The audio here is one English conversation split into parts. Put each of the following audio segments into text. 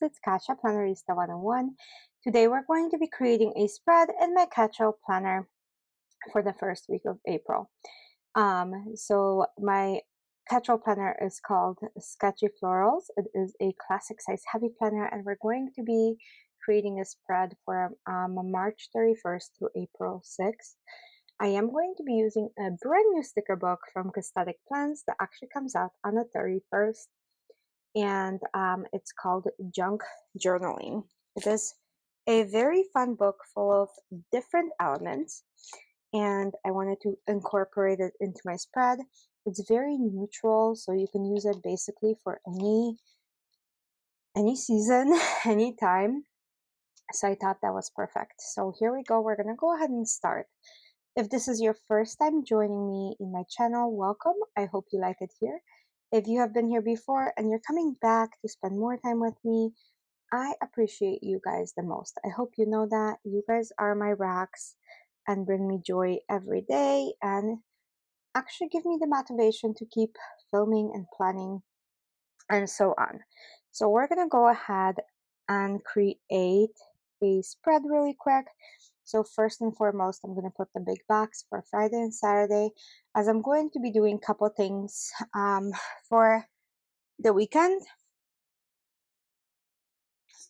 it's Kasia, Plannerista 101. Today we're going to be creating a spread in my catch-all planner for the first week of April. So my catch-all planner is called Sketchy Florals. It is a classic size heavy planner, and we're going to be creating a spread for March 31st through April 6th. I am going to be using a brand new sticker book from Cosmetic Plans that actually comes out on the 31st, and it's called Junk Journaling. It is a very fun book full of different elements, and I wanted to incorporate it into my spread. It's very neutral, so you can use it basically for any season, any time. So I thought that was perfect. So here we go. We're gonna go ahead and start. If this is your first time joining me in my channel, welcome. I hope you like it here. If you have been here before and you're coming back to spend more time with me, I appreciate you guys the most. I hope you know that. You guys are my rocks and bring me joy every day and actually give me the motivation to keep filming and planning and so on. So we're going to go ahead and create a spread really quick. So first and foremost, I'm going to put the big box for Friday and Saturday, as I'm going to be doing a couple things for the weekend,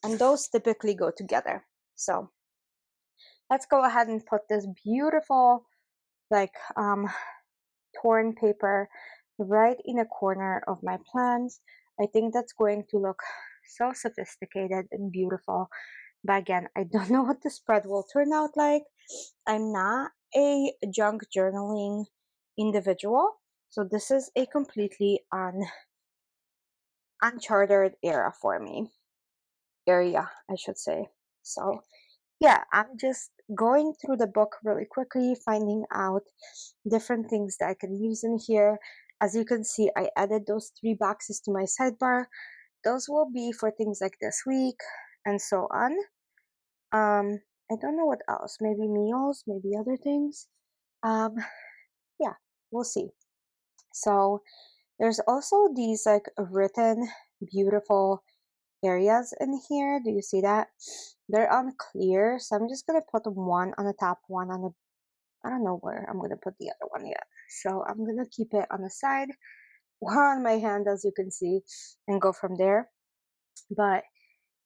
and those typically go together. So let's go ahead and put this beautiful torn paper right in the corner of my plans. I think that's going to look so sophisticated and beautiful. But again, I don't know what the spread will turn out like. I'm not a junk journaling individual, so this is a completely uncharted area for me. Area, I should say. So yeah, I'm just going through the book really quickly, finding out different things that I can use in here. As you can see, I added those 3 boxes to my sidebar. Those will be for things like this week and so on. I don't know what else. Maybe meals, maybe other things. Yeah, we'll see. So there's also these like written beautiful areas in here. Do you see that? They're unclear, so I'm just gonna put one on the top, one on the, I don't know where I'm gonna put the other one yet. So I'm gonna keep it on the side or on my hand, as you can see, and go from there. But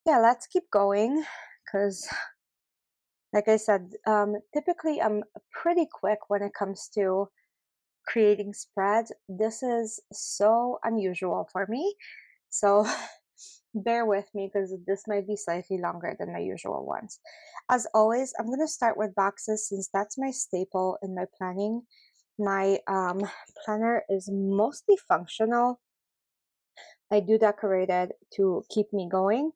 yeah, let's keep going, because like I said, typically I'm pretty quick when it comes to creating spreads. This is so unusual for me, so bear with me because this might be slightly longer than my usual ones. As always, I'm going to start with boxes since that's my staple in my planning. My planner is mostly functional. I do decorate it to keep me going,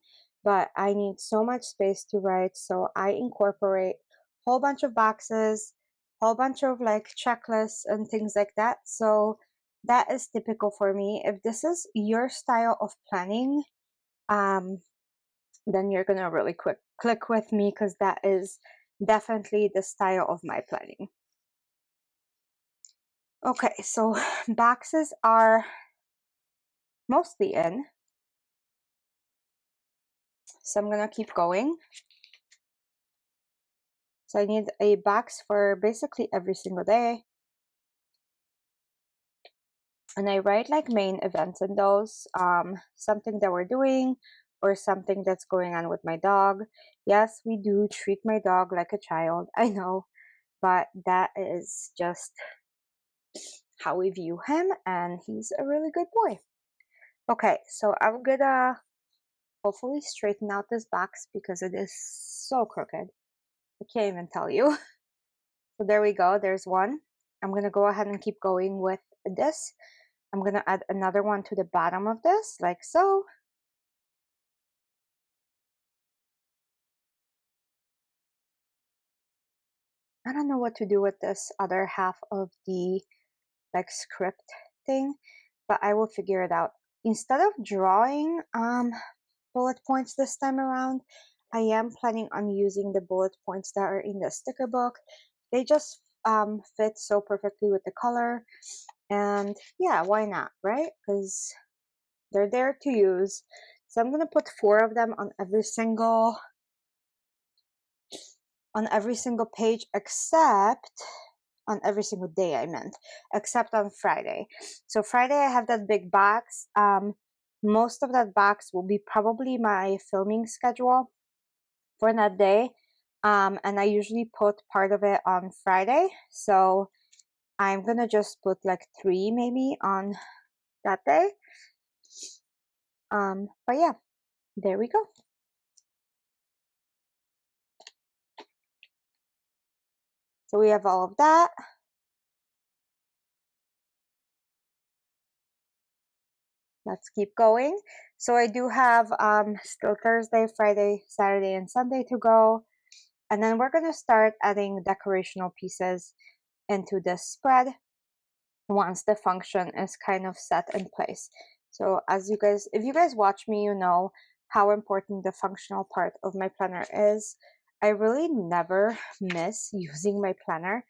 but I need so much space to write, so I incorporate a whole bunch of boxes, whole bunch of like checklists and things like that. So that is typical for me. If this is your style of planning, then you're gonna really click with me, because that is definitely the style of my planning. Okay, so boxes are mostly in, so I'm gonna keep going. So I need a box for basically every single day, and I write like main events in those, something that we're doing or something that's going on with my dog. Yes, we do treat my dog like a child, I know, but that is just how we view him, and he's a really good boy. Okay, so I'm gonna hopefully straighten out this box because it is so crooked. I can't even tell you. So there we go, there's one. I'm gonna go ahead and keep going with this. I'm gonna add another one to the bottom of this, like so. I don't know what to do with this other half of the like script thing, but I will figure it out. Instead of drawing bullet points this time around, I am planning on using the bullet points that are in the sticker book. They just fit so perfectly with the color, and yeah, why not, right? Because they're there to use. So I'm gonna put 4 of them on every single page, except on every single day, I meant, except on Friday. So Friday I have that big box. Most of that box will be probably my filming schedule for that day. And I usually put part of it on Friday. So I'm gonna just put like 3 maybe on that day. But yeah, there we go. So we have all of that. Let's keep going. So I do have still Thursday, Friday, Saturday, and Sunday to go. And then we're going to start adding decorational pieces into this spread once the function is kind of set in place. So as you guys, if you guys watch me, you know how important the functional part of my planner is. I really never miss using my planner.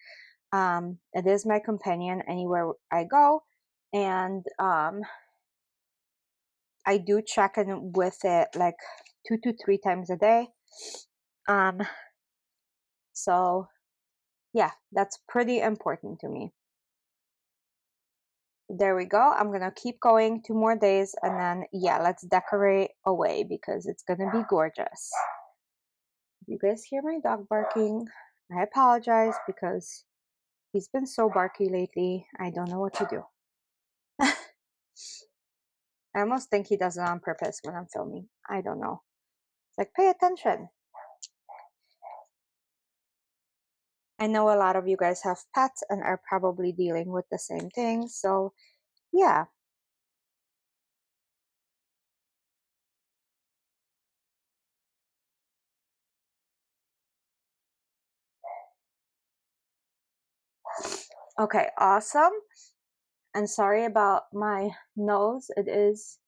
It is my companion anywhere I go. And I do check in with it like 2 to 3 times a day. So yeah, that's pretty important to me. There we go. I'm gonna keep going 2 more days, and then yeah, let's decorate away because it's gonna be gorgeous. If you guys hear my dog barking, I apologize because he's been so barky lately. I don't know what to do. I almost think he does it on purpose when I'm filming. I don't know. It's like, pay attention. I know a lot of you guys have pets and are probably dealing with the same thing. So yeah. Okay, awesome. And sorry about my nose. It is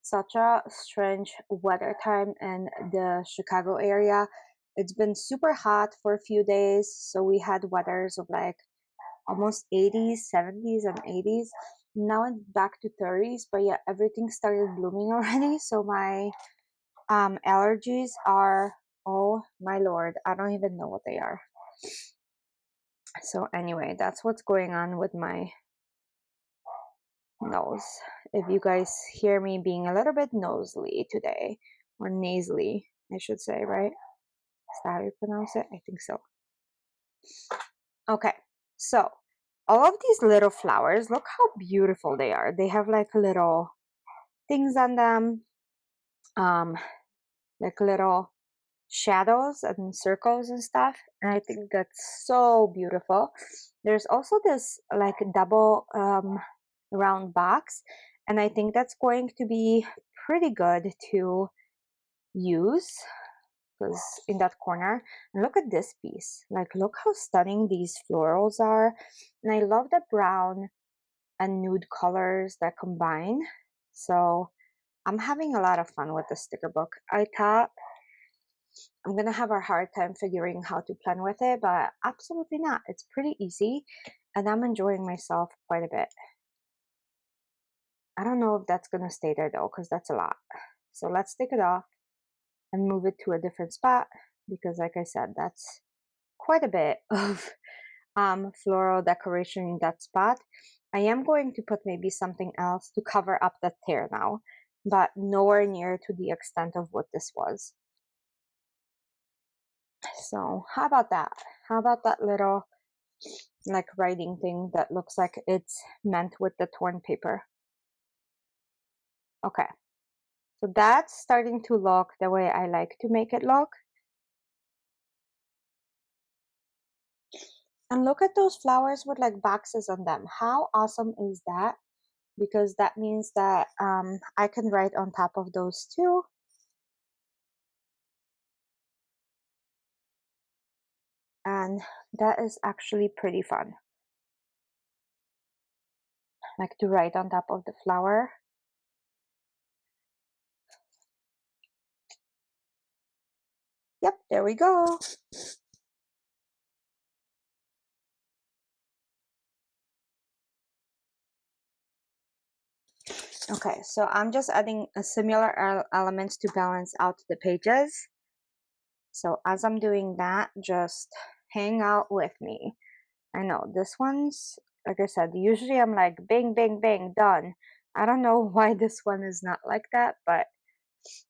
such a strange weather time in the Chicago area. It's been super hot for a few days. So we had weathers of like almost 80s, 70s, and 80s. Now it's back to 30s, but yeah, everything started blooming already. So my allergies are, oh my lord, I don't even know what they are. So anyway, that's what's going on with my nose. If you guys hear me being a little bit nosely today, or nasally, I should say, right? Is that how you pronounce it? I think so. Okay, so all of these little flowers, look how beautiful they are. They have like little things on them, like little shadows and circles and stuff, and I think that's so beautiful. There's also this like double round box, and I think that's going to be pretty good to use because in that corner. And look at this piece, like look how stunning these florals are, and I love the brown and nude colors that combine. So I'm having a lot of fun with the sticker book. I thought I'm gonna have a hard time figuring how to plan with it, but absolutely not. It's pretty easy, and I'm enjoying myself quite a bit. I don't know if that's gonna stay there though, because that's a lot. So let's take it off and move it to a different spot, because like I said, that's quite a bit of floral decoration in that spot. I am going to put maybe something else to cover up that tear now, but nowhere near to the extent of what this was. So how about that? How about that little like writing thing that looks like it's meant with the torn paper? Okay, so that's starting to look the way I like to make it look. And look at those flowers with like boxes on them. How awesome is that? Because that means that I can write on top of those too. And that is actually pretty fun. Like to write on top of the flower. Yep, there we go. Okay, so I'm just adding a similar elements to balance out the pages. So as I'm doing that, just hang out with me. I know this one's, like I said, usually I'm like bing, bing, bing, done. I don't know why this one is not like that, but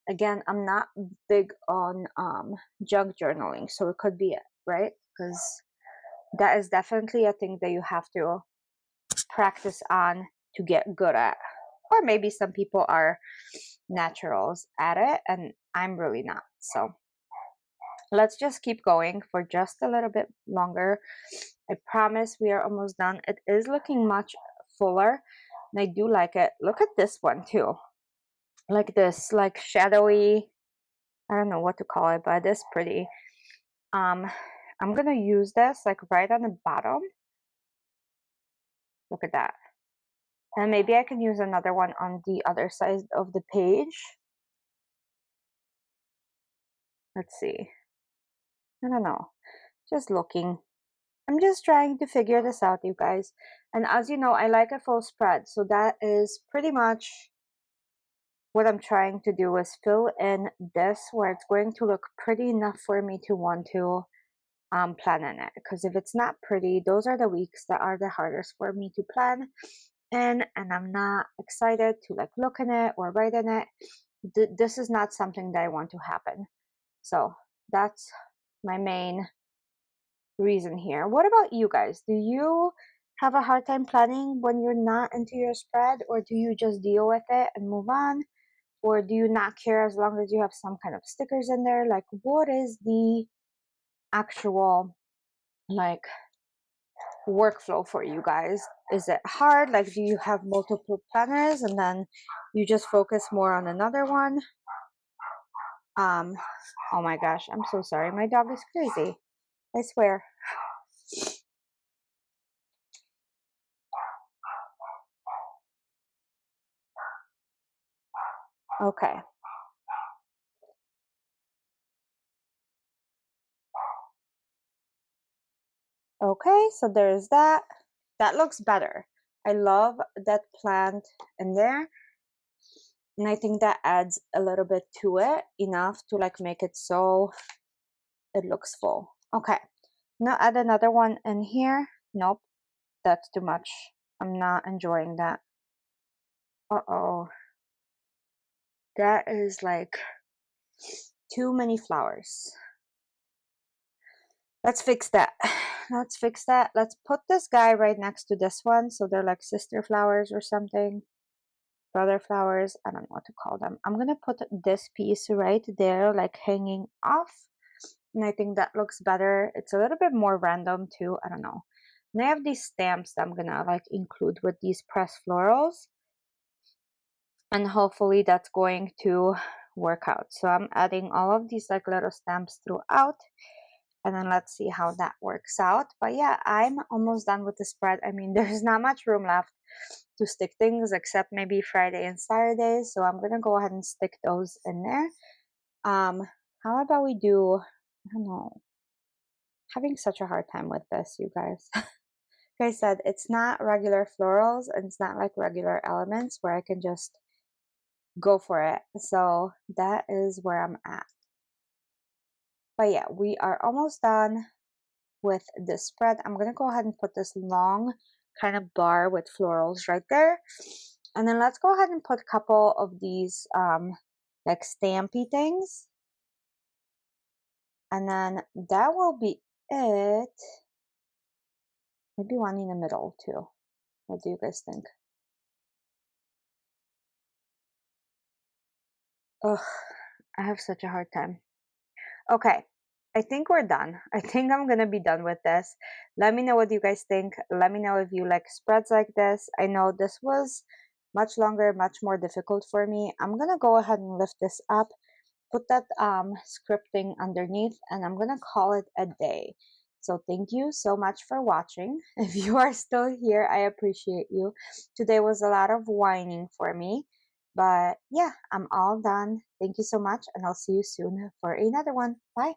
again, I'm not big on junk journaling, so it could be it, right? Because that is definitely a thing that you have to practice on to get good at. Or maybe some people are naturals at it, and I'm really not. So let's just keep going for just a little bit longer. I promise we are almost done. It is looking much fuller, and I do like it. Look at this one too. Like this, like shadowy, I don't know what to call it, but it is pretty. I'm gonna use this like right on the bottom. Look at that. And maybe I can use another one on the other side of the page. Let's see. I don't know. Just looking. I'm just trying to figure this out, you guys. And as you know, I like a full spread. So that is pretty much what I'm trying to do, is fill in this where it's going to look pretty enough for me to want to plan in it. Because if it's not pretty, those are the weeks that are the hardest for me to plan in, and I'm not excited to like look in it or write in it. This is not something that I want to happen. So that's my main reason here. What about you guys? Do you have a hard time planning when you're not into your spread, or do you just deal with it and move on? Or do you not care as long as you have some kind of stickers in there? Like, what is the actual like workflow for you guys? Is it hard? Like, do you have multiple planners and then you just focus more on another one? Oh my gosh, I'm so sorry. My dog is crazy. I swear. Okay. Okay, so there's that. That looks better. I love that plant in there. And I think that adds a little bit to it, enough to like make it so it looks full. Okay, now add another one in here. Nope, that's too much. I'm not enjoying that. Uh-oh. That is like too many flowers. Let's fix that. Let's fix that. Let's put this guy right next to this one, so they're like sister flowers or something. Brother flowers, I don't know what to call them. I'm gonna put this piece right there, like hanging off, and I think that looks better. It's a little bit more random too, I don't know. And I have these stamps that I'm gonna like include with these pressed florals, and hopefully that's going to work out. So I'm adding all of these like little stamps throughout, and then let's see how that works out. But yeah, I'm almost done with the spread. I mean, there's not much room left to stick things except maybe Friday and Saturday, so I'm gonna go ahead and stick those in there. How about we do, I don't know, having such a hard time with this, you guys. Like I said, it's not regular florals and it's not like regular elements where I can just go for it. So that is where I'm at. But yeah, we are almost done with this spread. I'm gonna go ahead and put this long kind of bar with florals right there. And then let's go ahead and put a couple of these like stampy things. And then that will be it. Maybe one in the middle too. What do you guys think? Ugh, I have such a hard time. Okay, I think we're done. I think I'm gonna be done with this. Let me know what you guys think. Let me know if you like spreads like this. I know this was much longer, much more difficult for me. I'm gonna go ahead and lift this up, put that scripting underneath, and I'm gonna call it a day. So thank you so much for watching. If you are still here, I appreciate you. Today was a lot of whining for me, but yeah, I'm all done. Thank you so much, and I'll see you soon for another one. Bye.